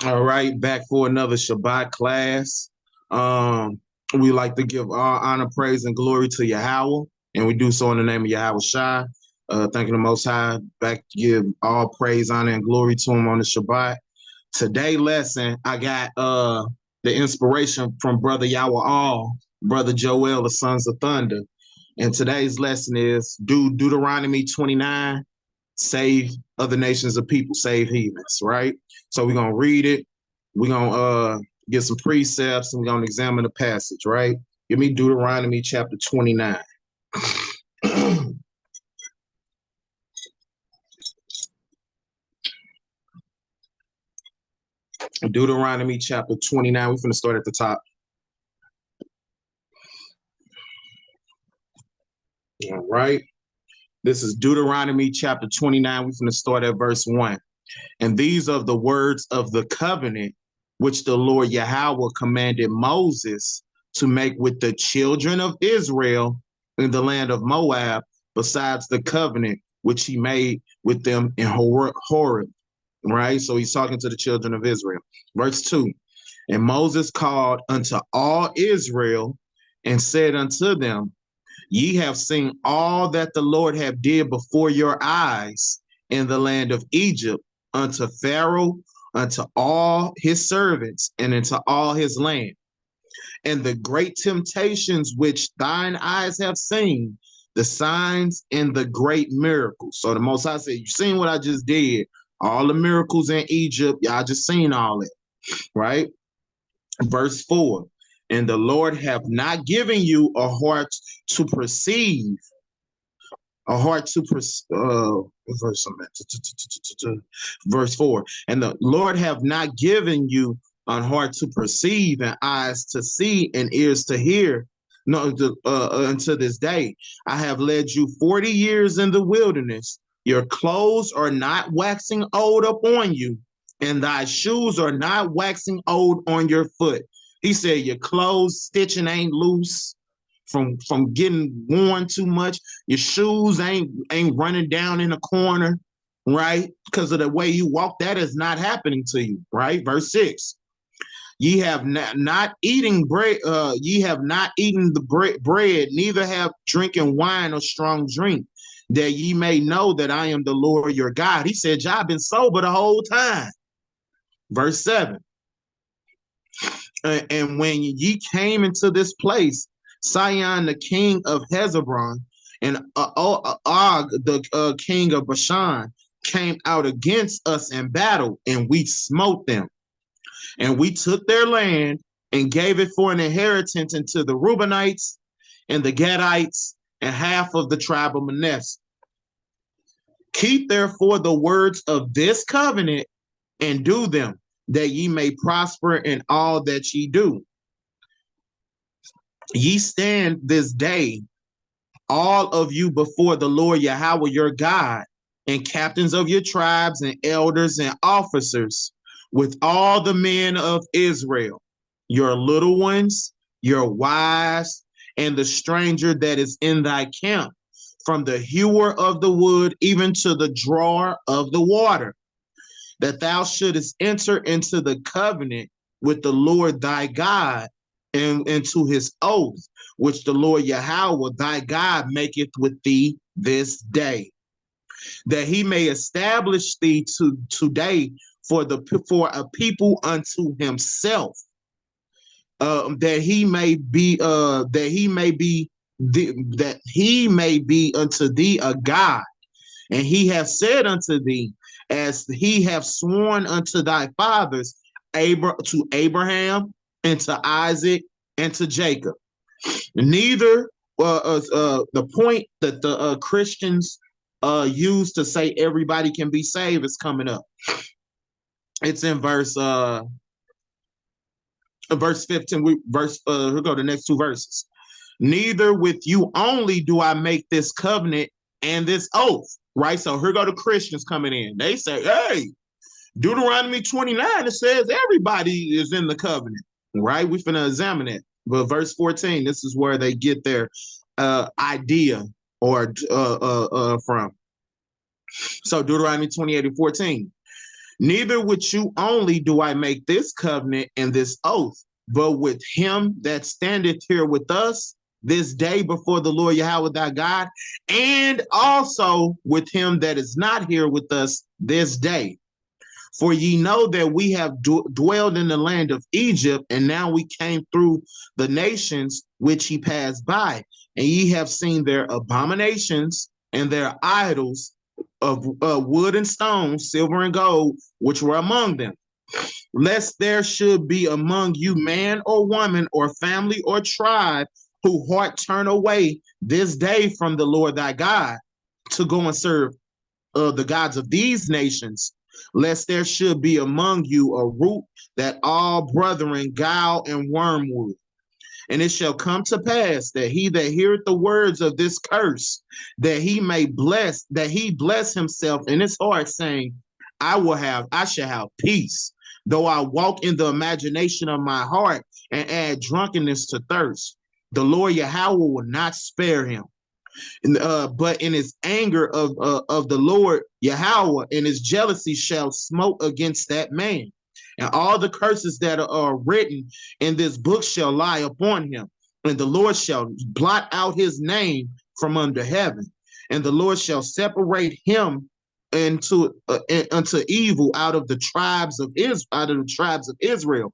All right, back for another Shabbat class. We like to give all honor, praise, and glory to Yahweh, and we do so in the name of Yahweh Shai. Thanking the Most High, back to give all praise, honor, and glory to Him on the Shabbat. Today lesson, I got the inspiration from Brother Yahweh, Brother Joel, the Sons of Thunder. And today's lesson is do Deuteronomy 29, save other nations of people, save heathens, right? So we're gonna read it, we're gonna get some precepts, and we're gonna examine the passage, right? Give me Deuteronomy chapter 29. Deuteronomy chapter 29. We're gonna start at the top. All right. This is Deuteronomy chapter 29. We're gonna start at verse 1. And these are the words of the covenant which the Lord Yahweh commanded Moses to make with the children of Israel in the land of Moab, besides the covenant which he made with them in Horeb. Right? So he's talking to the children of Israel. Verse 2. And Moses called unto all Israel and said unto them, Ye have seen all that the Lord have did before your eyes in the land of Egypt, unto Pharaoh, unto all his servants, and into all his land, and the great temptations which thine eyes have seen, the signs and the great miracles. So the Most High said, you seen what I just did, all the miracles in Egypt, y'all just seen all it, right? Verse 4, and the Lord have not given you a heart to perceive, a heart to verse 4, and the Lord have not given you a heart to perceive, and eyes to see, and ears to hear, no, unto this day. I have led you 40 years in the wilderness. Your clothes are not waxing old upon you, and thy shoes are not waxing old on your foot. He said your clothes stitching ain't loose from getting worn too much. Your shoes ain't running down in a corner, right? Because of the way you walk, that is not happening to you, right? Verse 6. Ye have not eating bread, ye have not eaten the bread, neither have drinking wine or strong drink, that ye may know that I am the Lord your God. He said, y'all been sober the whole time. Verse 7. And when ye came into this place, Sihon, the king of Hezron, and Og, the king of Bashan, came out against us in battle, and we smote them. And we took their land and gave it for an inheritance unto the Reubenites and the Gadites and half of the tribe of Manasseh. Keep therefore the words of this covenant and do them, that ye may prosper in all that ye do. Ye stand this day, all of you, before the Lord Yahweh your God, and captains of your tribes, and elders and officers, with all the men of Israel, your little ones, your wives, and the stranger that is in thy camp, from the hewer of the wood even to the drawer of the water, that thou shouldest enter into the covenant with the Lord thy God, and into his oath, which the Lord Yahweh thy God maketh with thee this day, that he may establish thee today for a people unto himself, that he may be unto thee a God, and he hath said unto thee, as he hath sworn unto thy fathers, to Abraham and to Isaac and to Jacob. Neither the point that the Christians use to say everybody can be saved is coming up. It's in verse 15. We'll go to the next two verses. Neither with you only do I make this covenant and this oath, right? So here go the Christians coming in. They say, hey, Deuteronomy 29, it says everybody is in the covenant, right? We're finna examine it. But verse 14, this is where they get their idea or from. So Deuteronomy 28 and 14. Neither with you only do I make this covenant and this oath, but with him that standeth here with us this day before the Lord Yahweh thy God, and also with him that is not here with us this day. For ye know that we have dwelled in the land of Egypt, and now we came through the nations which ye passed by, and ye have seen their abominations and their idols of wood and stone, silver and gold, which were among them. Lest there should be among you man or woman or family or tribe who heart turn away this day from the Lord thy God to go and serve the gods of these nations, lest there should be among you a root that all brethren gall and wormwood. And it shall come to pass that he that heareth the words of this curse, that he bless himself in his heart, saying, I shall have peace, though I walk in the imagination of my heart and add drunkenness to thirst. The Lord Yahweh will not spare him. But in his anger of the Lord Yahweh and his jealousy shall smote against that man. And all the curses that are written in this book shall lie upon him. And the Lord shall blot out his name from under heaven. And the Lord shall separate him unto evil out of the tribes of Israel,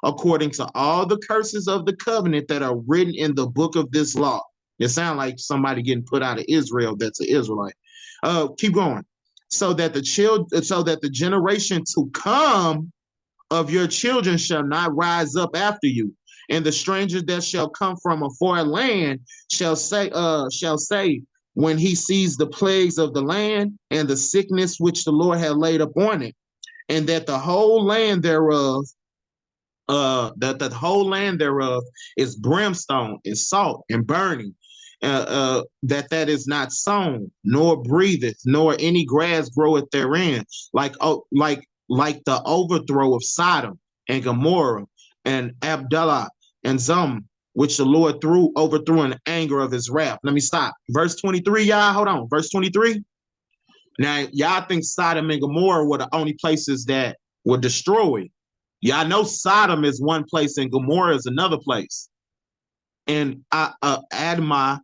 according to all the curses of the covenant that are written in the book of this law. It sounds like somebody getting put out of Israel that's an Israelite. Keep going. So that the generation to come of your children shall not rise up after you, and the strangers that shall come from a foreign land shall say, when he sees the plagues of the land and the sickness which the Lord had laid upon it, and that the whole land thereof that the whole land thereof is brimstone and salt and burning, that is not sown, nor breatheth, nor any grass groweth therein, like the overthrow of Sodom and Gomorrah and Abdullah and Zom, which the Lord overthrew in the anger of his wrath. Let me stop. Verse 23, y'all. Hold on. Verse 23. Now, y'all think Sodom and Gomorrah were the only places that were destroyed. Yeah, I know Sodom is one place and Gomorrah is another place. And Admah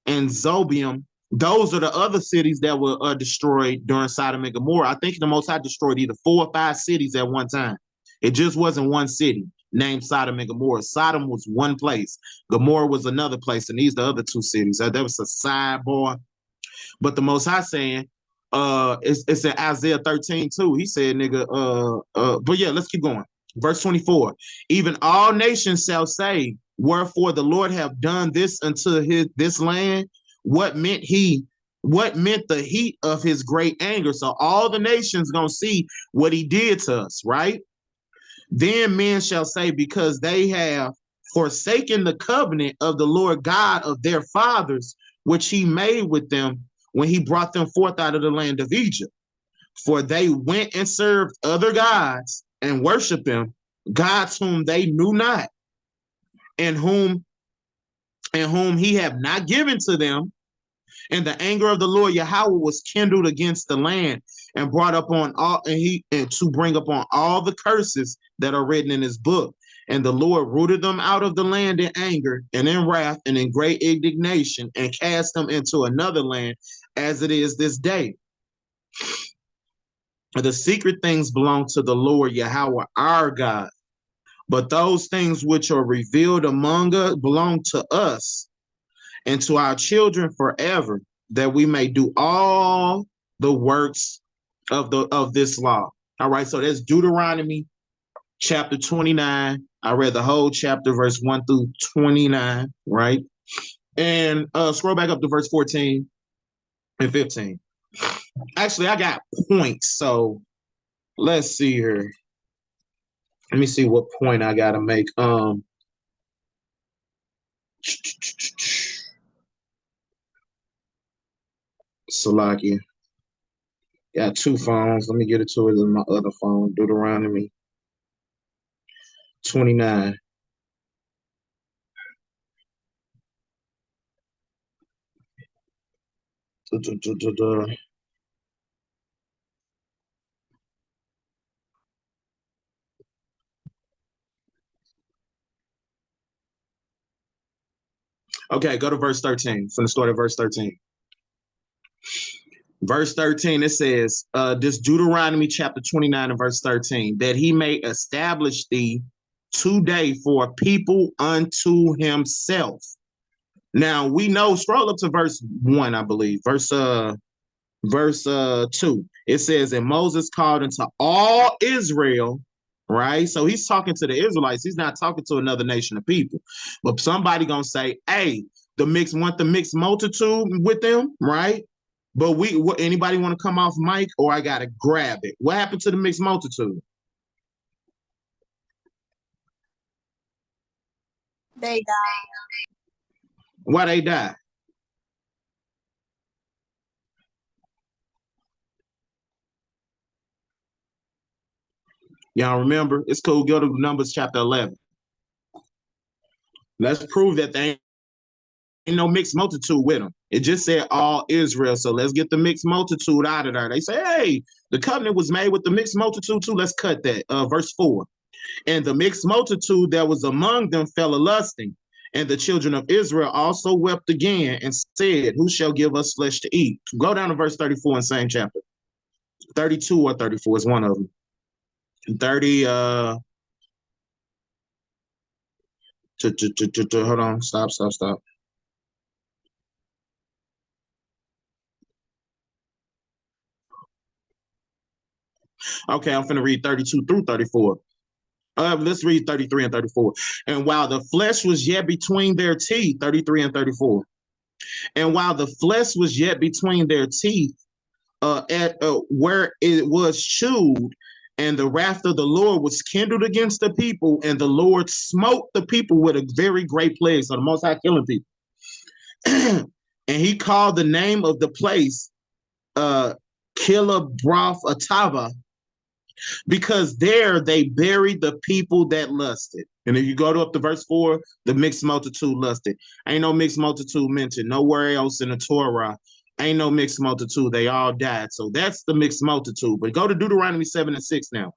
and Zobium, those are the other cities that were destroyed during Sodom and Gomorrah. I think the Most High destroyed either 4 or 5 cities at one time. It just wasn't one city named Sodom and Gomorrah. Sodom was one place. Gomorrah was another place. And these are the other 2 cities. That was a sidebar. But the Most High saying, it's in Isaiah 13 too. He said, nigga, but yeah, let's keep going. Verse 24, even all nations shall say, wherefore the Lord have done this unto this land. What meant the heat of his great anger? So all the nations gonna see what he did to us, right? Then men shall say, because they have forsaken the covenant of the Lord God of their fathers, which he made with them when he brought them forth out of the land of Egypt. For they went and served other gods and worshiped them, gods whom they knew not, and whom he have not given to them. And the anger of the Lord Yahweh was kindled against the land and brought upon all, and to bring upon all the curses that are written in his book. And the Lord rooted them out of the land in anger and in wrath and in great indignation, and cast them into another land, as it is this day. The secret things belong to the Lord Yahweh our God, but those things which are revealed among us belong to us and to our children forever, that we may do all the works of this law. All right, so that's Deuteronomy chapter 29. I read the whole chapter, verse 1 through 29, right? And scroll back up to verse 14 and 15. Actually, I got points, so let's see here. Let me see what point I gotta make. Salakia. Got 2 phones. Let me get it to it in my other phone. Deuteronomy 29. Okay, go to verse 13. From the start of verse 13. Verse 13, it says, this Deuteronomy chapter 29 and verse 13, that he may establish thee today for a people unto himself. Now we know, scroll up to verse 1, I believe. Verse 2. It says, and Moses called unto all Israel, right? So he's talking to the Israelites. He's not talking to another nation of people. But somebody gonna say, hey, the mixed multitude with them, right? But anybody want to come off mic, or I gotta grab it? What happened to the mixed multitude? They died. Why they died? Y'all remember? It's cool. Go to Numbers chapter 11. Let's prove that they ain't no mixed multitude with them. It just said all Israel. So let's get the mixed multitude out of there. They say, hey, the covenant was made with the mixed multitude too. Let's cut that. Verse 4. And the mixed multitude that was among them fell a lusting. And the children of Israel also wept again and said, who shall give us flesh to eat? Go down to verse 34 in the same chapter. 32 or 34 is one of them. 30, hold on, stop. Okay, I'm finna read 32 through 34. Let's read 33 and 34. And while the flesh was yet between their teeth, 33 and 34. And while the flesh was yet between their teeth, where it was chewed, and the wrath of the Lord was kindled against the people, and the Lord smote the people with a very great plague. So the Most High killing people. And he called the name of the place Kilabroth Atava, because there they buried the people that lusted. And if you go up to verse 4, the mixed multitude lusted. Ain't no mixed multitude mentioned nowhere else in the Torah. Ain't no mixed multitude. They all died. So that's the mixed multitude. But go to Deuteronomy 7 and 6 now.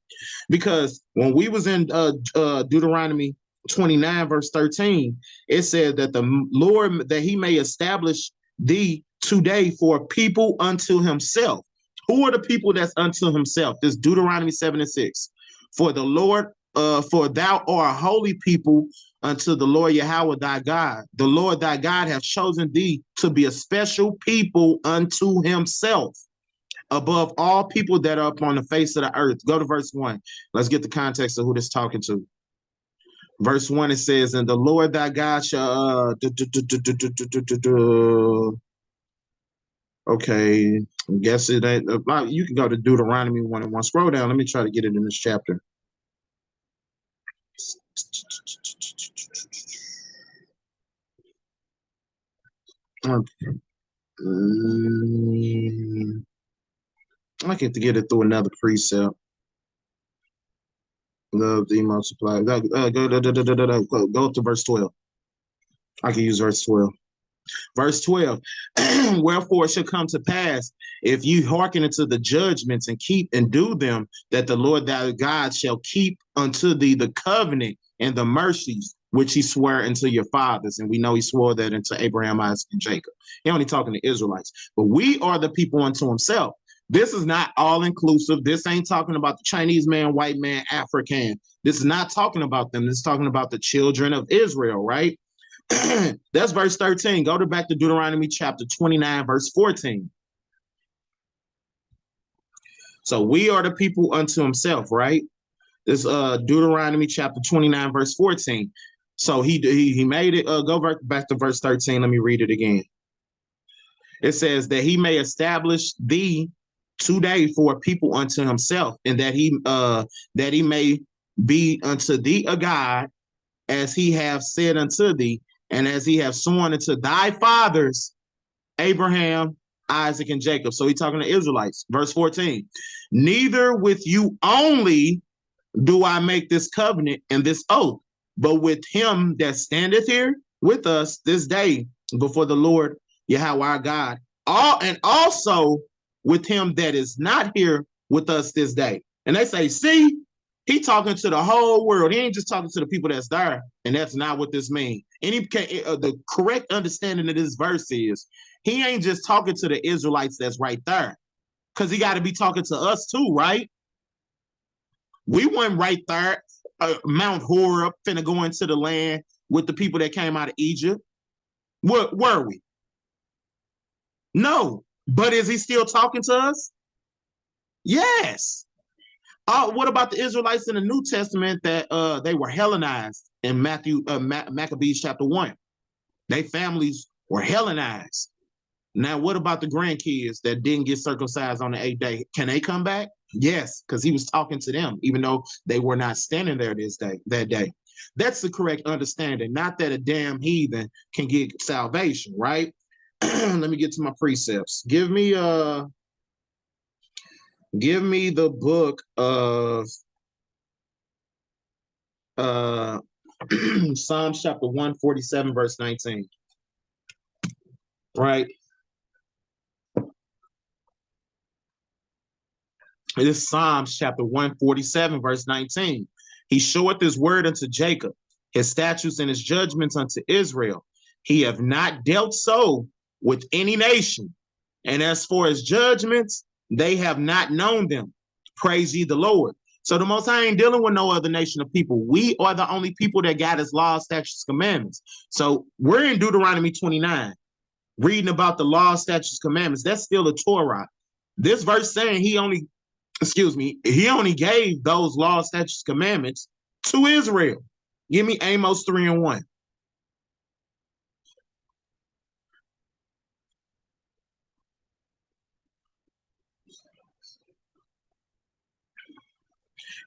Because when we was in Deuteronomy 29 verse 13, it said that the Lord, that he may establish thee today for people unto himself. Who are the people that's unto himself? This Deuteronomy 7 and 6. For the Lord, for thou art a holy people unto the Lord Yahweh thy God. The Lord thy God hath chosen thee to be a special people unto himself, above all people that are upon the face of the earth. Go to verse 1. Let's get the context of who this talking to. Verse 1, it says, and the Lord thy God shall okay, I guess it ain't. You can go to Deuteronomy 1 and 1. Scroll down. Let me try to get it in this chapter. I get to get it through another precept. Love the multiply. Go to verse 12. I can use verse 12. Verse 12, wherefore it shall come to pass, if you hearken unto the judgments and keep and do them, that the Lord thy God shall keep unto thee the covenant and the mercies which he swore unto your fathers. And we know he swore that unto Abraham, Isaac, and Jacob. He only talking to Israelites. But we are the people unto himself. This is not all inclusive. This ain't talking about the Chinese man, white man, African. This is not talking about them. This is talking about the children of Israel, right? That's verse 13. Go back to Deuteronomy chapter 29, verse 14. So we are the people unto himself, right? This Deuteronomy chapter 29, verse 14. So he made it. Go back to verse 13. Let me read it again. It says that he may establish thee today for a people unto himself, and that he may be unto thee a God, as he have said unto thee, and as he have sworn unto thy fathers, Abraham, Isaac, and Jacob. So he's talking to Israelites. Verse 14, neither with you only do I make this covenant and this oath, but with him that standeth here with us this day before the Lord Yahweh our God, and also with him that is not here with us this day. And they say, see, he talking to the whole world. He ain't just talking to the people that's there. And that's not what this means. The correct understanding of this verse is he ain't just talking to the Israelites that's right there, because he got to be talking to us too, right? We weren't right there, Mount Horeb, finna go into the land with the people that came out of Egypt. Were we? No. But is he still talking to us? Yes. What about the Israelites in the New Testament that they were Hellenized in Maccabees chapter 1? Their families were Hellenized. Now, what about the grandkids that didn't get circumcised on the 8th day? Can they come back? Yes, because he was talking to them, even though they were not standing there that day. That's the correct understanding, not that a damn heathen can get salvation, right? Let me get to my precepts. Give me the book of Psalms chapter 147, verse 19. Right? It is Psalms chapter 147, verse 19. He showeth his word unto Jacob, his statutes and his judgments unto Israel. He have not dealt so with any nation. And as for his judgments, they have not known them. Praise ye the Lord. So the Most High ain't dealing with no other nation of people. We are the only people that got his laws, statutes, commandments. So we're in Deuteronomy 29, reading about the laws, statutes, commandments. That's still a Torah. This verse saying he only gave those laws, statutes, commandments to Israel. Give me Amos 3:1.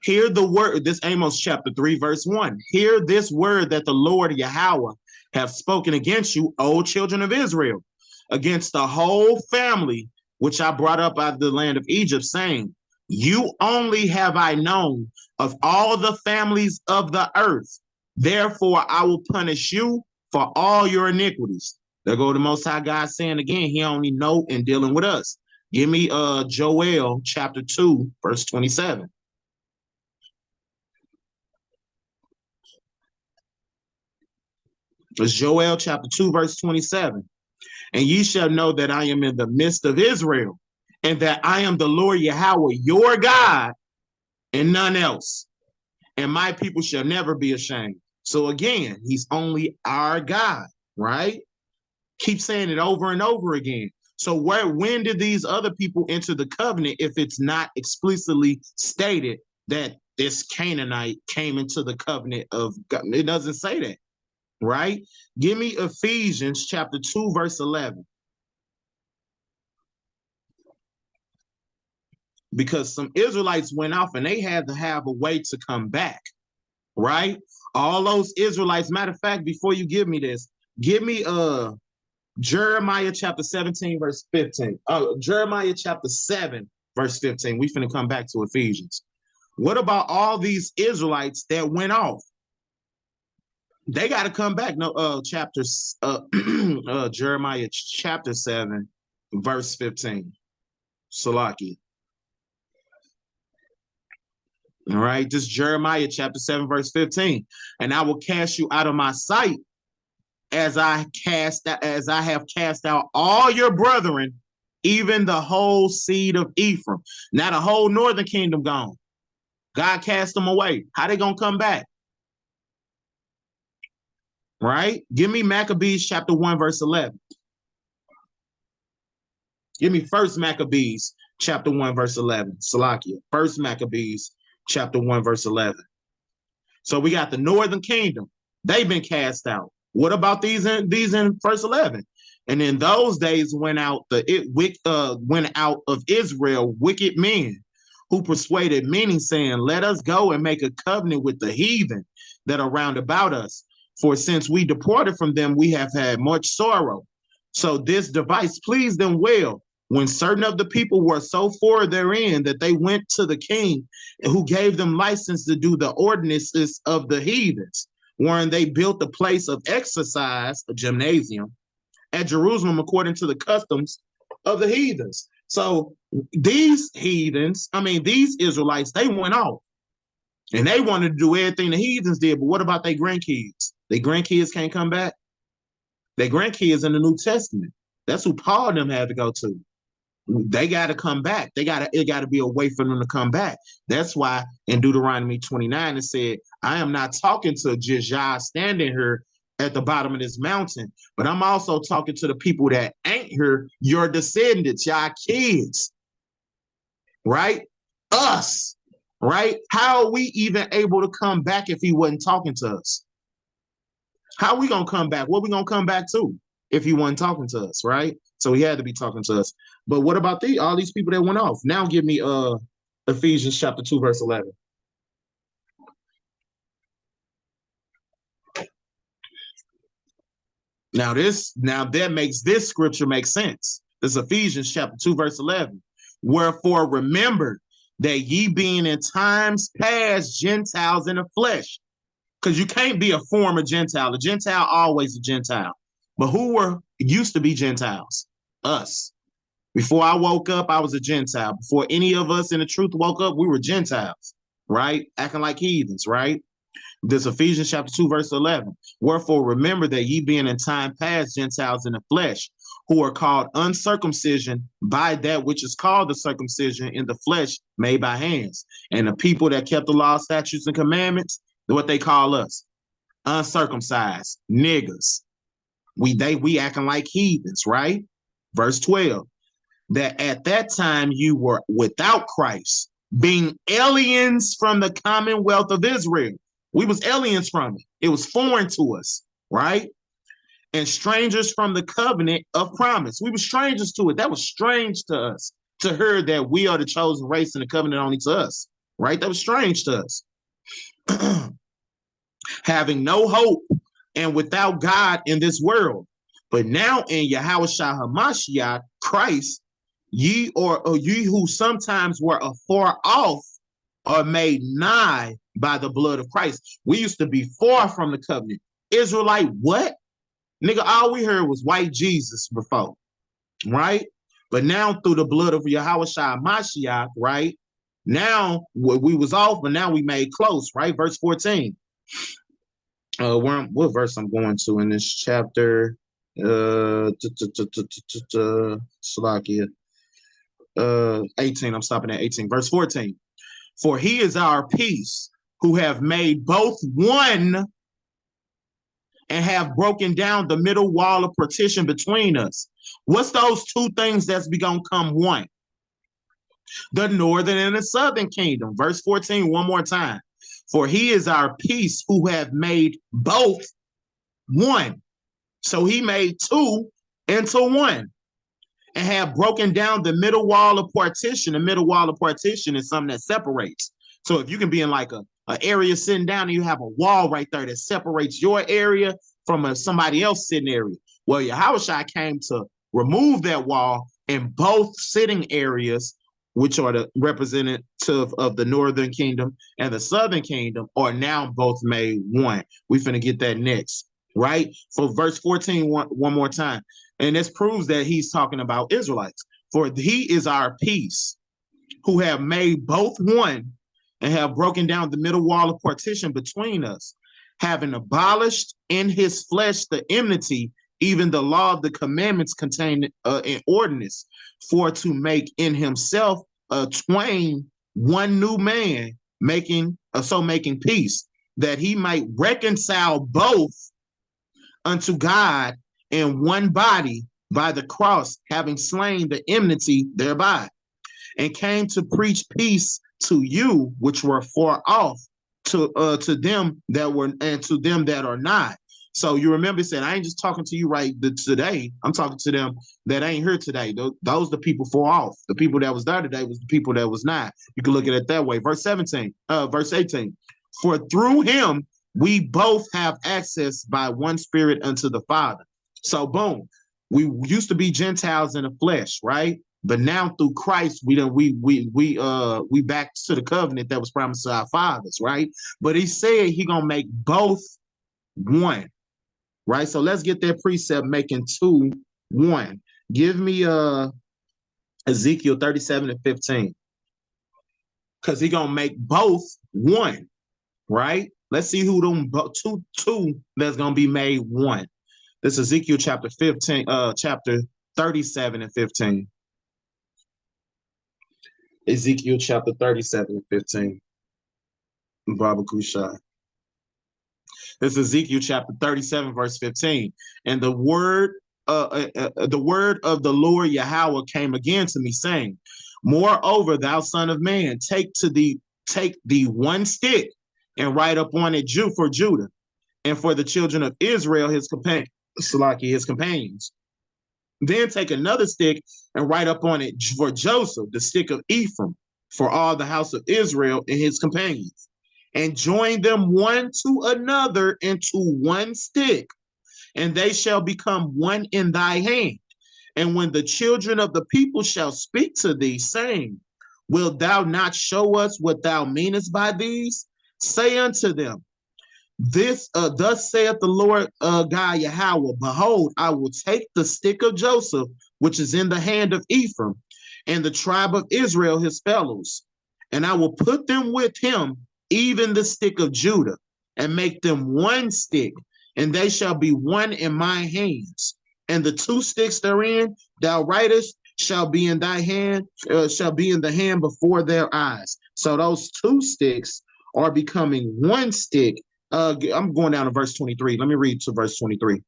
Hear the word, this Amos chapter 3, verse 1. Hear this word that the Lord Yahweh have spoken against you, O children of Israel, against the whole family which I brought up out of the land of Egypt, saying, you only have I known of all the families of the earth. Therefore, I will punish you for all your iniquities. There go the Most High God saying again, he only know in dealing with us. Give me Joel chapter 2, verse 27. It's Joel chapter 2, verse 27. And ye shall know that I am in the midst of Israel, and that I am the Lord Yahweh, your God, and none else. And my people shall never be ashamed. So again, he's only our God, right? Keep saying it over and over again. So when did these other people enter the covenant if it's not explicitly stated that this Canaanite came into the covenant of God? It doesn't say that, right? Give me Ephesians chapter 2, verse 11. Because some Israelites went off and they had to have a way to come back, right? All those Israelites, matter of fact, before you give me this, give me Jeremiah chapter 17, verse 15. Jeremiah chapter 7, verse 15. We finna come back to Ephesians. What about all these Israelites that went off? They got to come back. No, Jeremiah chapter 7, verse 15. Salaki. All right, this is Jeremiah chapter 7, verse 15. And I will cast you out of my sight as I have cast out all your brethren, even the whole seed of Ephraim. Now the whole northern kingdom gone. God cast them away. How they gonna come back? Right? Give me Maccabees chapter 1, verse 11. Give me First Maccabees chapter 1, verse 11. Salakia. First Maccabees chapter 1, verse 11. So we got the northern kingdom. They've been cast out. What about these in verse 11? And in those days went out of Israel wicked men who persuaded many, saying, let us go and make a covenant with the heathen that are round about us. For since we departed from them, we have had much sorrow. So this device pleased them well, when certain of the people were so forward therein that they went to the king, who gave them license to do the ordinances of the heathens, wherein they built a place of exercise, a gymnasium, at Jerusalem according to the customs of the heathens. So these Israelites, they went off and they wanted to do everything the heathens did. But what about their grandkids? Their grandkids can't come back. Their grandkids in the New Testament. That's who Paul and them had to go to. They got to come back. It got to be a way for them to come back. That's why in Deuteronomy 29 it said, I am not talking to just y'all standing here at the bottom of this mountain, but I'm also talking to the people that ain't here, your descendants, y'all kids, right? Us, right? How are we even able to come back if he wasn't talking to us? How are we going to come back? What we going to come back to if he wasn't talking to us, right? So he had to be talking to us. But what about all these people that went off? Now give me Ephesians chapter 2, verse 11. Now that makes this scripture make sense. This is Ephesians chapter 2, verse 11. Wherefore remember that ye being in times past Gentiles in the flesh. Because you can't be a former Gentile. A Gentile always a Gentile. But who used to be Gentiles? Us. Before I woke up, I was a Gentile. Before any of us in the truth woke up, we were Gentiles, right? Acting like heathens, right? This Ephesians chapter 2, verse 11. Wherefore remember that ye being in time past Gentiles in the flesh, who are called uncircumcision by that which is called the circumcision in the flesh made by hands. And the people that kept the law, statutes, and commandments, what they call us, uncircumcised, niggas. We acting like heathens, right? Verse 12. That at that time you were without Christ, being aliens from the commonwealth of Israel. We was aliens from it. It was foreign to us, right? And strangers from the covenant of promise. We were strangers to it. That was strange to us, to hear that we are the chosen race and the covenant only to us, right? That was strange to us. Having no hope and without God in this world. But now in Yahushua HaMashiach, Christ, ye who sometimes were afar off are made nigh by the blood of Christ. We used to be far from the covenant. Israelite, what? Nigga, all we heard was white Jesus before, right? But now through the blood of Yahushua Mashiach, right? Now we was off, but now we made close, right? Verse 14. What verse I'm going to in this chapter? Slakia. 18. I'm stopping at 18. Verse 14. For he is our peace, who have made both one and have broken down the middle wall of partition between us. What's those two things that's gonna come one? The northern and the southern kingdom. Verse 14, one more time. For he is our peace, who have made both one. So he made two into one and have broken down the middle wall of partition. The middle wall of partition is something that separates. So if you can be in like an area sitting down and you have a wall right there that separates your area from somebody else sitting area. Well, Yahushua came to remove that wall, and both sitting areas, which are the representative of the northern kingdom and the southern kingdom, are now both made one. We finna get that next, right? For verse 14, one more time. And this proves that he's talking about Israelites. For he is our peace, who have made both one and have broken down the middle wall of partition between us, having abolished in his flesh the enmity, even the law of the commandments contained in ordinance, for to make in himself twain one new man, making peace, that he might reconcile both unto God in one body by the cross, having slain the enmity thereby, and came to preach peace to you which were far off, to them that were, and to them that are not. So you remember he said, I ain't just talking to you today. I'm talking to them that ain't here today. Those the people far off. The people that was there today was the people that was not. You can look at it that way. Verse 18. For through him we both have access by one spirit unto the Father. So boom, we used to be Gentiles in the flesh, right? But now through Christ, we back to the covenant that was promised to our fathers, right? But he said he gonna make both one, right? So let's get that precept making two one. Give me Ezekiel 37 and 15, because he gonna make both one, right? Let's see who them two that's gonna be made one. This is Ezekiel chapter 15, chapter 37 and 15. Ezekiel chapter 37 and 15. Baba Kushai. This is Ezekiel chapter 37, verse 15. And the word of the Lord Yahweh came again to me, saying, moreover, thou son of man, take thee one stick and write upon it for Judah and for the children of Israel, his companions. Then take another stick and write upon it for Joseph, the stick of Ephraim, for all the house of Israel and his companions, and join them one to another into one stick, and they shall become one in thy hand. And when the children of the people shall speak to thee, saying, wilt thou not show us what thou meanest by these? Say unto them, thus saith the Lord God Yahweh, behold, I will take the stick of Joseph, which is in the hand of Ephraim, and the tribe of Israel, his fellows, and I will put them with him, even the stick of Judah, and make them one stick, and they shall be one in my hands. And the two sticks therein thou writest shall be in thy hand, shall be in the hand before their eyes. So those two sticks are becoming one stick. I'm going down to verse 23. Let me read to verse 23.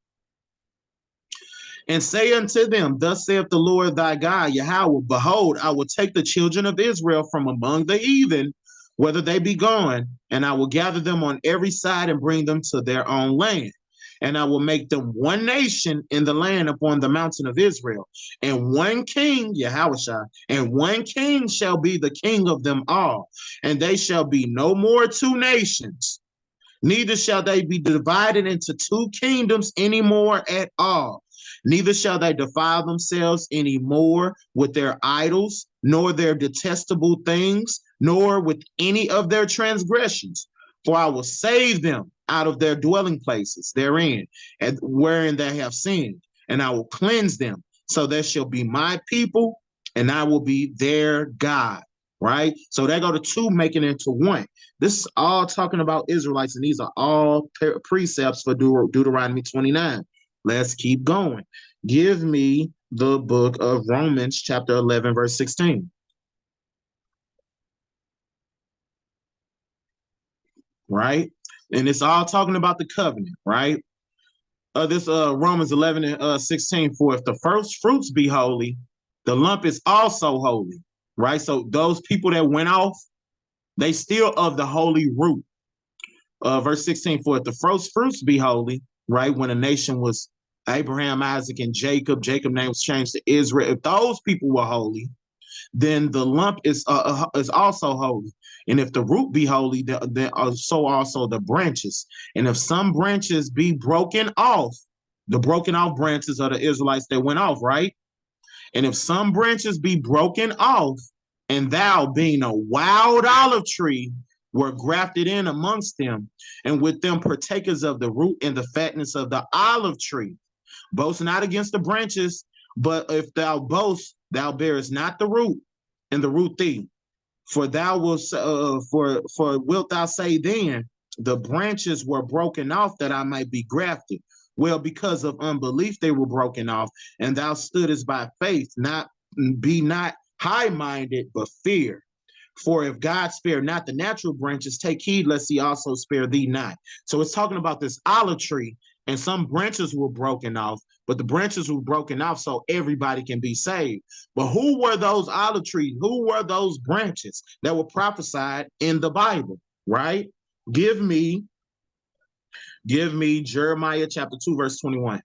And say unto them, thus saith the Lord thy God, Yahweh, behold, I will take the children of Israel from among the heathen, whether they be gone, and I will gather them on every side and bring them to their own land. And I will make them one nation in the land upon the mountain of Israel, and one king, Yahushua, and one king shall be the king of them all, and they shall be no more two nations, neither shall they be divided into two kingdoms any more at all. Neither shall they defile themselves any more with their idols, nor their detestable things, nor with any of their transgressions. For I will save them out of their dwelling places therein, and wherein they have sinned, and I will cleanse them. So there shall be my people, and I will be their God. Right? So they go to two, making it into one. This is all talking about Israelites, and these are all precepts for Deuteronomy 29. Let's keep going. Give me the book of Romans, chapter 11, verse 16. Right? And it's all talking about the covenant, right? This Romans 11 and 16, for if the first fruits be holy, the lump is also holy, right? So those people that went off, they still of the holy root. Verse 16, for if the first fruits be holy, right? When a nation was Abraham, Isaac, and Jacob, Jacob's name was changed to Israel. If those people were holy, then the lump is also holy. And if the root be holy, then so also the branches. And if some branches be broken off, the broken off branches are the Israelites that went off, right? And if some branches be broken off, and thou, being a wild olive tree, were grafted in amongst them, and with them partakers of the root and the fatness of the olive tree, boast not against the branches, but if thou boast, thou bearest not the root, and the root thee. For thou wilt wilt thou say then, the branches were broken off that I might be grafted. Well, because of unbelief they were broken off, and thou stoodest by faith, be not high-minded, but fear. For if God spare not the natural branches, take heed lest he also spare thee not. So it's talking about this olive tree, and some branches were broken off, but the branches were broken off so everybody can be saved. But who were those olive trees? Who were those branches that were prophesied in the Bible, right? Give me Jeremiah chapter 2, verse 21.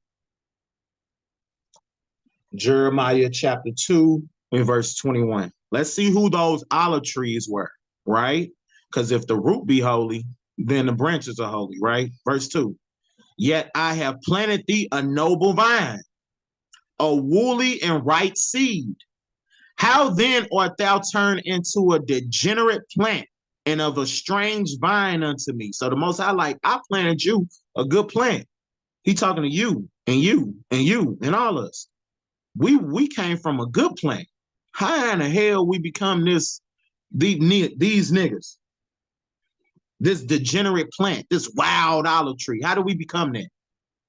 Jeremiah chapter 2 and verse 21. Let's see who those olive trees were, right? Because if the root be holy, then the branches are holy, right? Verse 2. Yet I have planted thee a noble vine, a woolly and right seed. How then art thou turned into a degenerate plant and of a strange vine unto me? So the Most High, I planted you a good plant. He talking to you and you and you and all of us. We came from a good plant. How in the hell we become these niggas? this degenerate plant, this wild olive tree. How do we become that?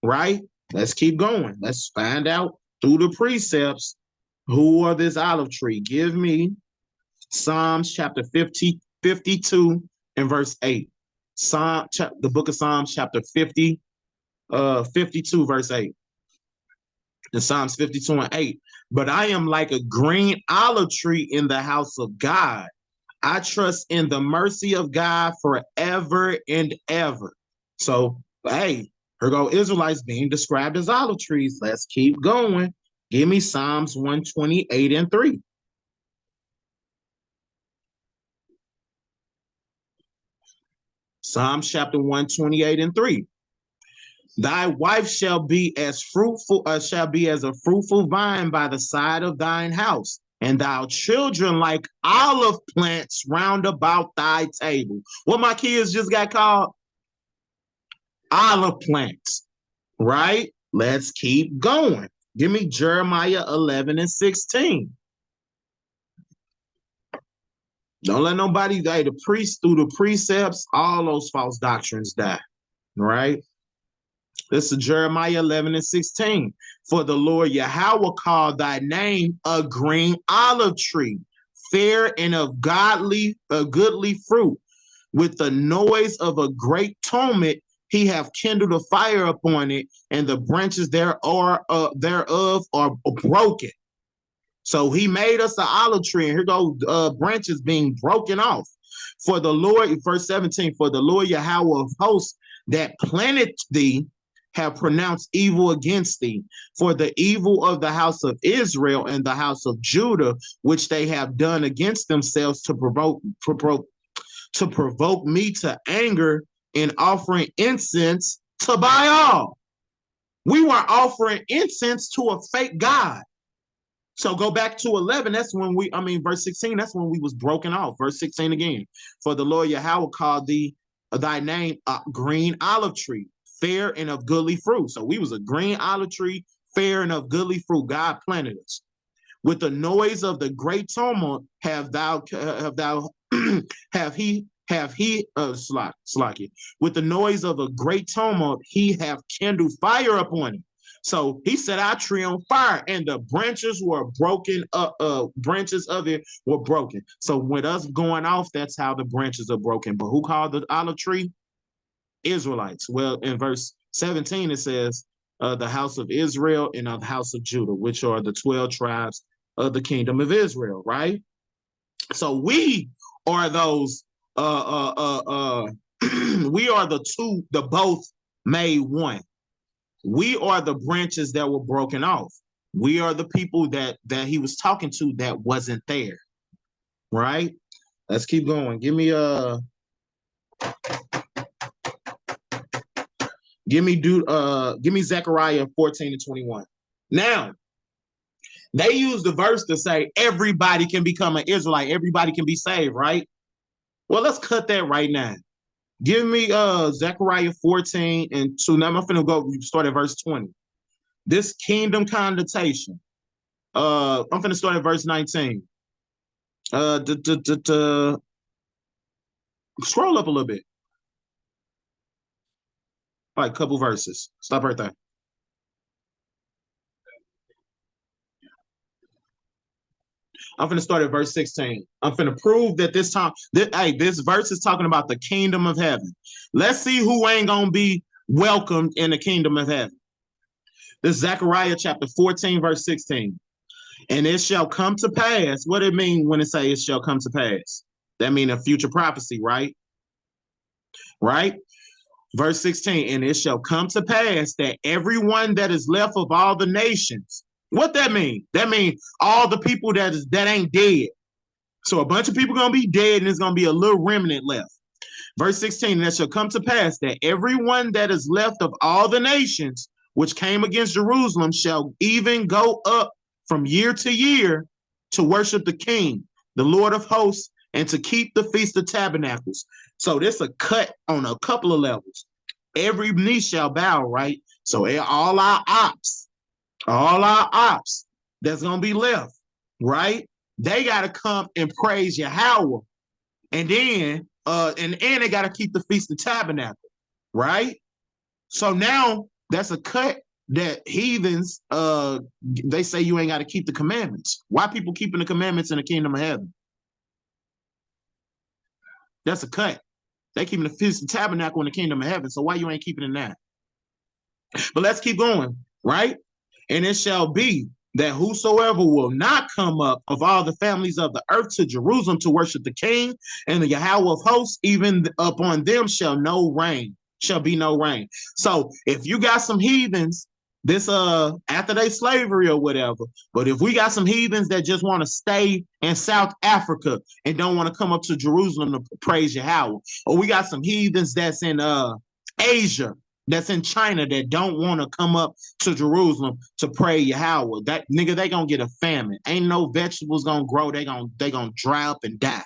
Right? Let's keep going. Let's find out through the precepts who are this olive tree. Give me Psalms chapter 52 and verse 8. The book of Psalms chapter 52 verse 8. In Psalms 52 and 8. But I am like a green olive tree in the house of God. I trust in the mercy of God forever and ever. So, hey, here go Israelites being described as olive trees. Let's keep going. Give me Psalms 128 and 3. Psalms chapter 128 and 3. Thy wife shall be as a fruitful vine by the side of thine house, and thou children like olive plants round about thy table. What my kids just got called? Olive plants, right? Let's keep going. Give me Jeremiah 11 and 16. Don't let nobody, the priest through the precepts, all those false doctrines die, right? This is Jeremiah 11 and 16. For the Lord Yahweh called thy name a green olive tree, fair and of goodly fruit. With the noise of a great tumult, he hath kindled a fire upon it, and the branches thereof are broken. So he made us an olive tree, and here go branches being broken off. For the Lord, verse 17, for the Lord Yahweh of hosts that planted thee have pronounced evil against thee, for the evil of the house of Israel and the house of Judah, which they have done against themselves to provoke me to anger in offering incense to Baal. We were offering incense to a fake God. So go back to 11. That's when verse 16, that's when we was broken off. Verse 16 again. For the Lord Yahweh called thy name a green olive tree, fair and of goodly fruit. So we was a green olive tree, fair and of goodly fruit. God planted us. With the noise of the great tumult have he with the noise of a great tumult he have kindled fire upon it. So he set our tree on fire, and the branches were broken up. Branches of it were broken. So with us going off, that's how the branches are broken. But who called the olive tree? Israelites. Well, in verse 17 it says, the house of Israel and of the house of Judah, which are the 12 tribes of the kingdom of Israel, right? So we are those we are the both made one. We are the branches that were broken off. We are the people that he was talking to that wasn't there, right? Let's keep going. Give me Zechariah 14 and 21. Now, they use the verse to say everybody can become an Israelite, everybody can be saved, right? Well, let's cut that right now. Give me Zechariah 14 and 2. Now I'm finna go start at verse 20. This kingdom connotation. I'm finna start at verse 19. Scroll up a little bit. Like a couple verses. Stop right there. I'm finna start at verse 16. I'm finna prove that this verse is talking about the kingdom of heaven. Let's see who ain't gonna be welcomed in the kingdom of heaven. This is Zechariah chapter 14, verse 16. And it shall come to pass. What it mean when it say it shall come to pass? That mean a future prophecy, right? Right? Verse 16, and it shall come to pass that everyone that is left of all the nations. What that mean? That mean all the people that ain't dead. So a bunch of people gonna be dead, and there's gonna be a little remnant left. Verse 16, and it shall come to pass that everyone that is left of all the nations which came against Jerusalem shall even go up from year to year to worship the King, the Lord of hosts, and to keep the Feast of Tabernacles. So this a cut on a couple of levels. Every knee shall bow, right? So all our ops that's gonna be left, right? They gotta come and praise Yahweh, and then And they got to keep the Feast of Tabernacle, right? So now that's a cut that heathens, they say you ain't got to keep the commandments. Why people keeping the commandments in the kingdom of heaven? That's a cut. They keeping the Feast of Tabernacle in the kingdom of heaven. So why you ain't keeping it in that? But let's keep going, right? And it shall be that whosoever will not come up of all the families of the earth to Jerusalem to worship the King and the Yahweh of hosts, even upon them shall be no rain. So if you got some heathens, this after they slavery or whatever, but if we got some heathens that just want to stay in South Africa and don't want to come up to Jerusalem to praise Yahweh, or we got some heathens that's in Asia, that's in China, that don't want to come up to Jerusalem to pray Yahweh, that nigga, they gonna get a famine. Ain't no vegetables gonna grow. They gonna dry up and die.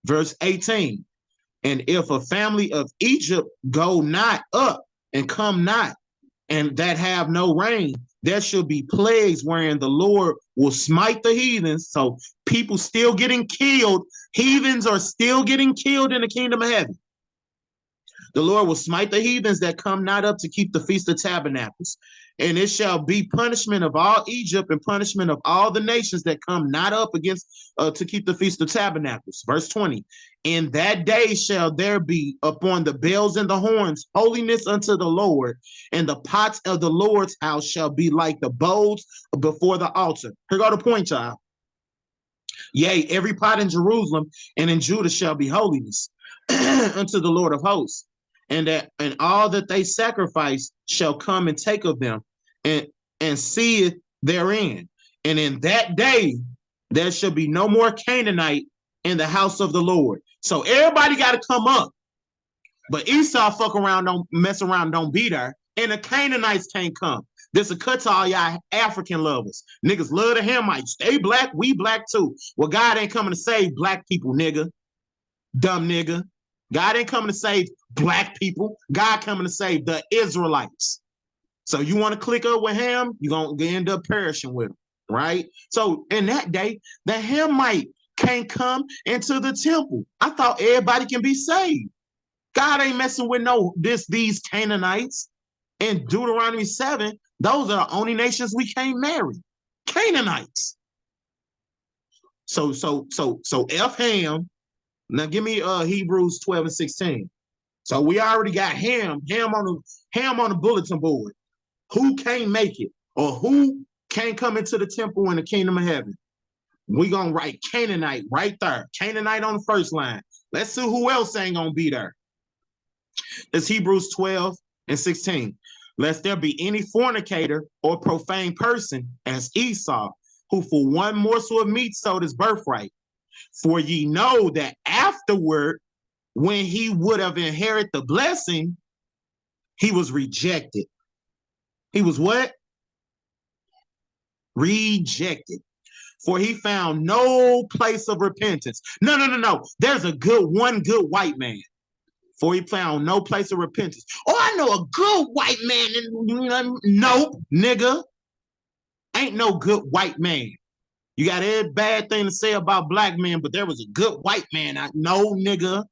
Verse 18. And if a family of Egypt go not up and come not, and that have no rain, there shall be plagues wherein the Lord will smite the heathens. So people still getting killed. Heathens are still getting killed in the kingdom of heaven. The Lord will smite the heathens that come not up to keep the Feast of Tabernacles. And it shall be punishment of all Egypt and punishment of all the nations that come not up against to keep the Feast of Tabernacles. Verse 20. In that day shall there be upon the bells and the horns holiness unto the Lord, and the pots of the Lord's house shall be like the bowls before the altar. Here go the point, child. Yea, every pot in Jerusalem and in Judah shall be holiness unto the Lord of hosts, and all that they sacrifice shall come and take of them, and see it therein. And in that day there shall be no more Canaanite in the house of the Lord. So everybody got to come up, but Esau fuck around, don't mess around, don't be there, and the Canaanites can't come. This a cut to all y'all African lovers. Niggas love the Hamites. They black, we black too. Well, God ain't coming to save black people, nigga. Dumb nigga. God ain't coming to save black people. God coming to save the Israelites. So you want to click up with Ham, you're going to end up perishing with him, right? So in that day, the Hamite can't come into the temple. I thought everybody can be saved. God ain't messing with these Canaanites. In Deuteronomy 7, those are the only nations we can't marry. Canaanites. So F Ham. Now give me Hebrews 12 and 16. So we already got Ham on the bulletin board. Who can't make it, or who can't come into the temple in the kingdom of heaven? We gonna write Canaanite right there. Canaanite on the first line. Let's see who else ain't gonna be there. It's Hebrews 12 and 16. Lest there be any fornicator or profane person as Esau, who for one morsel of meat sold his birthright. For ye know that afterward, when he would have inherited the blessing, he was rejected. He was what? Rejected. For he found no place of repentance. No. There's one good white man. For he found no place of repentance. Oh, I know a good white man. Nope, nigga. Ain't no good white man. You got every bad thing to say about black men, but there was a good white man. No, nigga.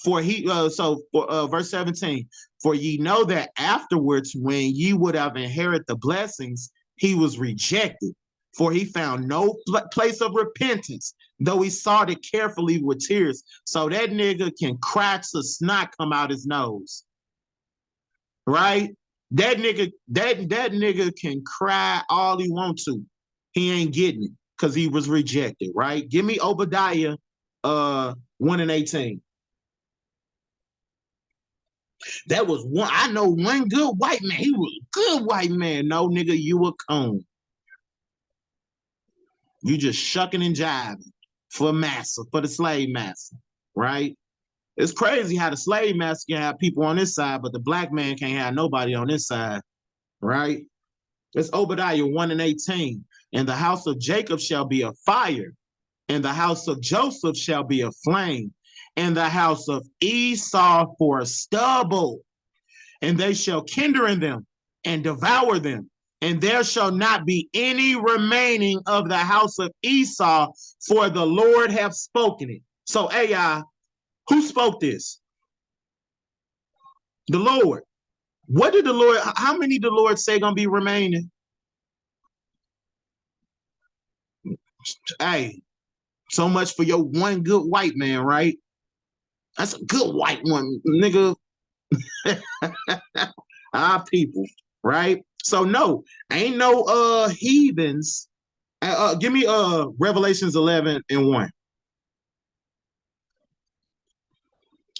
For verse 17, for ye know that afterwards, when ye would have inherited the blessings, he was rejected. For he found no place of repentance, though he sought it carefully with tears. So that nigga can cry till snot come out his nose. Right? That nigga can cry all he wants to. He ain't getting it because he was rejected, right? Give me Obadiah 1 and 18. That was one. I know one good white man. He was a good white man. No, nigga, you a cone. You just shucking and jiving for the slave master, right? It's crazy how the slave master can have people on this side, but the black man can't have nobody on this side, right? It's Obadiah 1 and 18. And the house of Jacob shall be a fire, and the house of Joseph shall be a flame, and the house of Esau for a stubble, and they shall kindle in them and devour them, and there shall not be any remaining of the house of Esau, for the Lord hath spoken it. So, hey, y'all, Who spoke this? The Lord. What did the Lord, how many did the Lord say gonna be remaining? Hey, so much for your one good white man, right? That's a good white one, nigga. Our people, right? So no, ain't no heathens. Give me Revelations 11 and 1.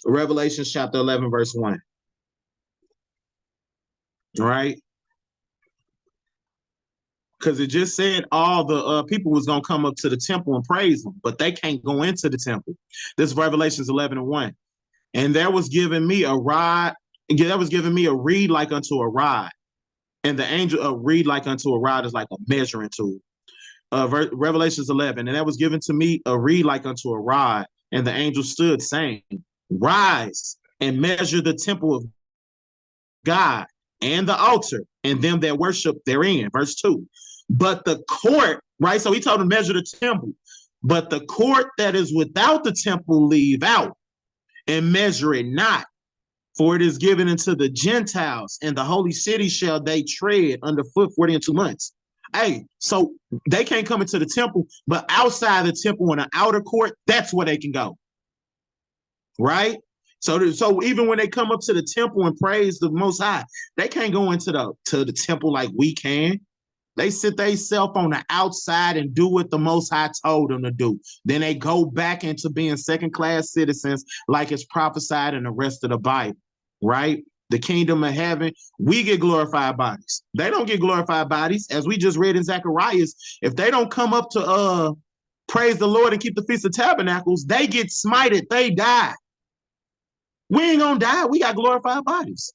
Revelations chapter 11, verse 1. Right? Because it just said all the people was gonna come up to the temple and praise him, but they can't go into the temple. This is Revelations 11 and 1. And there was given me a rod, there was given me a reed like unto a rod. And the angel reed like unto a rod is like a measuring tool. Revelations 11, and that was given to me a reed like unto a rod, and the angel stood saying, rise and measure the temple of God and the altar and them that worship therein. Verse 2. But the court, right? So he told him to measure the temple, but the court that is without the temple leave out and measure it not, for it is given unto the Gentiles, and the holy city shall they tread underfoot 42 months. Hey, so they can't come into the temple, but outside the temple in the outer court, that's where they can go. Right? So even when they come up to the temple and praise the Most High, they can't go into the temple like we can. They sit themselves on the outside and do what the Most High told them to do. Then they go back into being second-class citizens like it's prophesied in the rest of the Bible, right? The kingdom of heaven, we get glorified bodies. They don't get glorified bodies. As we just read in Zechariah, if they don't come up to praise the Lord and keep the Feast of Tabernacles, they get smited, they die. We ain't gonna die. We got glorified bodies.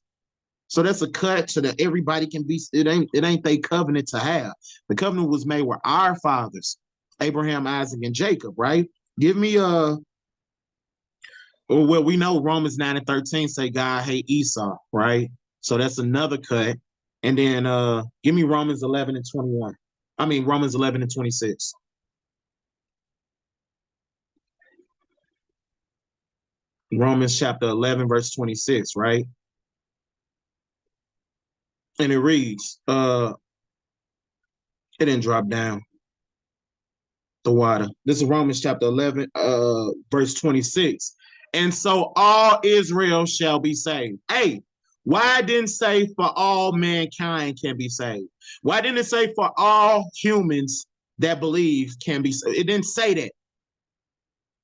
So that's a cut so that everybody can be, it ain't their covenant to have. The covenant was made with our fathers, Abraham, Isaac, and Jacob, right? Give me well, we know Romans 9 and 13 say God hate Esau, right? So that's another cut. And then give me Romans 11 and 21. I mean Romans 11 and 26. Romans chapter 11, verse 26, right? And it reads, it didn't drop down the water. This is Romans chapter 11, verse 26. And so all Israel shall be saved. Hey, why didn't it say for all mankind can be saved? Why didn't it say for all humans that believe can be saved? It didn't say that.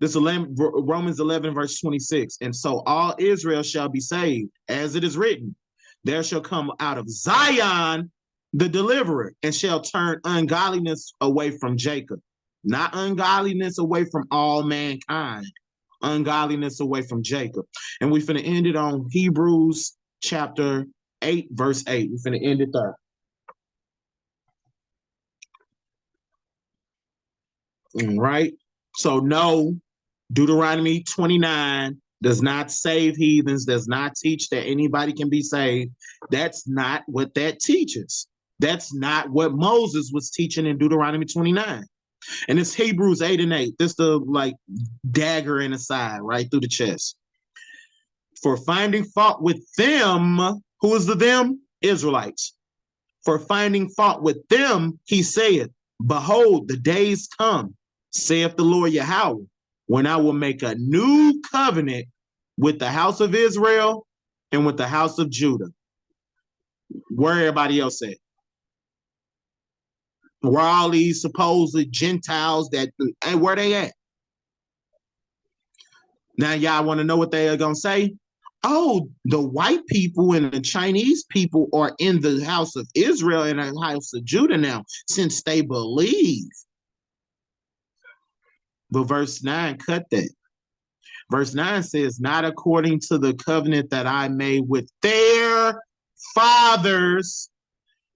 This is Romans 11, verse 26. And so all Israel shall be saved, as it is written. There shall come out of Zion the deliverer, and shall turn ungodliness away from Jacob. Not ungodliness away from all mankind, ungodliness away from Jacob. And we're finna end it on Hebrews chapter 8, verse 8. We're finna end it there. All right. So no, Deuteronomy 29 does not save heathens, does not teach that anybody can be saved. That's not what that teaches. That's not what Moses was teaching in Deuteronomy 29. And it's Hebrews 8 and 8. This the like dagger in the side, right through the chest. For finding fault with them, who is the them? Israelites. For finding fault with them, he said, behold, the days come, saith the Lord Yahweh, when I will make a new covenant with the house of Israel and with the house of Judah. Where everybody else at? Where all these supposed Gentiles that, and where they at? Now y'all want to know what they are going to say? Oh, the white people and the Chinese people are in the house of Israel and the house of Judah now, since they believe. But verse 9 cut that. Verse 9 says, not according to the covenant that I made with their fathers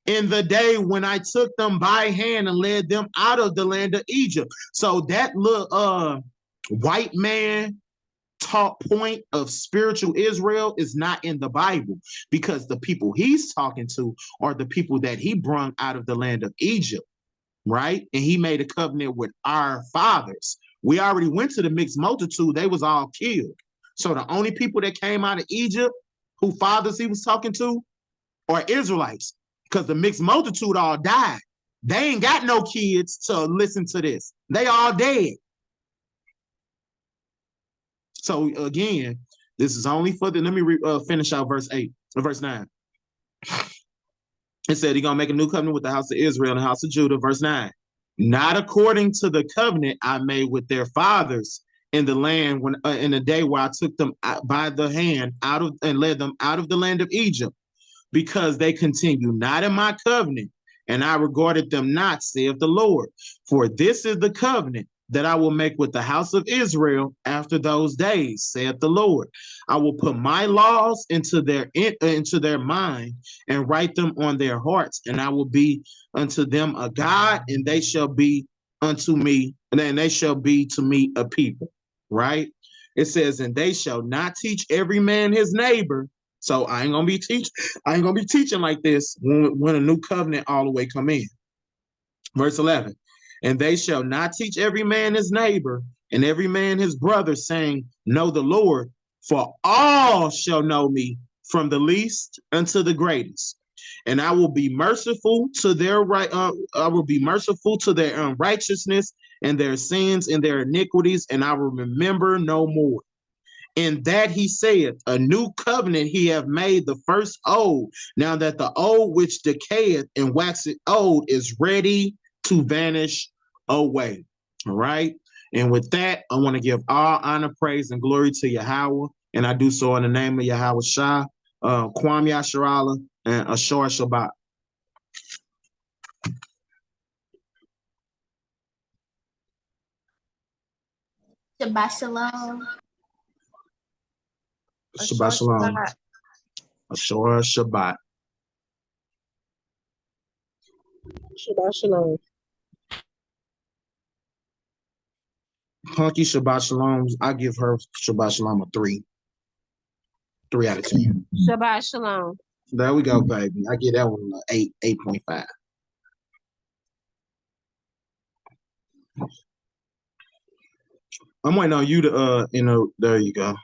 in the day when I took them by hand and led them out of the land of Egypt. So that little white man taught point of spiritual Israel is not in the Bible, because the people he's talking to are the people that he brought out of the land of Egypt, right? And he made a covenant with our fathers. We already went to the mixed multitude. They was all killed. So the only people that came out of Egypt, who fathers he was talking to, are Israelites, because the mixed multitude all died. They ain't got no kids to listen to this. They all dead. So again, this is only for the, let me finish out verse 9. It said he's going to make a new covenant with the house of Israel and the house of Judah. Verse 9. Not according to the covenant I made with their fathers in the land when in the day where I took them by the hand out of and led them out of the land of Egypt, because they continue not in my covenant, and I regarded them not, saith the Lord. For this is the covenant that I will make with the house of Israel after those days, saith the Lord. I will put my laws into their mind and write them on their hearts, and I will be unto them a God, and they shall be unto me, and then they shall be to me a people. Right? It says, and they shall not teach every man his neighbor. So I ain't gonna be teaching like this when a new covenant all the way come in. Verse 11. And they shall not teach every man his neighbor and every man his brother, saying, know the Lord, for all shall know me, from the least unto the greatest. And I will be merciful to their unrighteousness and their sins and their iniquities, and I will remember no more. In that he saith, a new covenant he have made the first old, now that the old which decayeth and waxeth old is ready to vanish away. All right. And with that, I want to give all honor, praise, and glory to Yahweh. And I do so in the name of Yahweh Shah, Kwam Yasharala, and Ashar Shabbat. Shabbat shalom. Shabbat shalom. Ashar Shabbat. Shabbat shalom. Hunky Shabbat shalom. I give her Shabbat shalom a 3. 3 out of 10. Shabbat shalom. There we go, baby. I get that one 8.5. I'm waiting on you to there you go.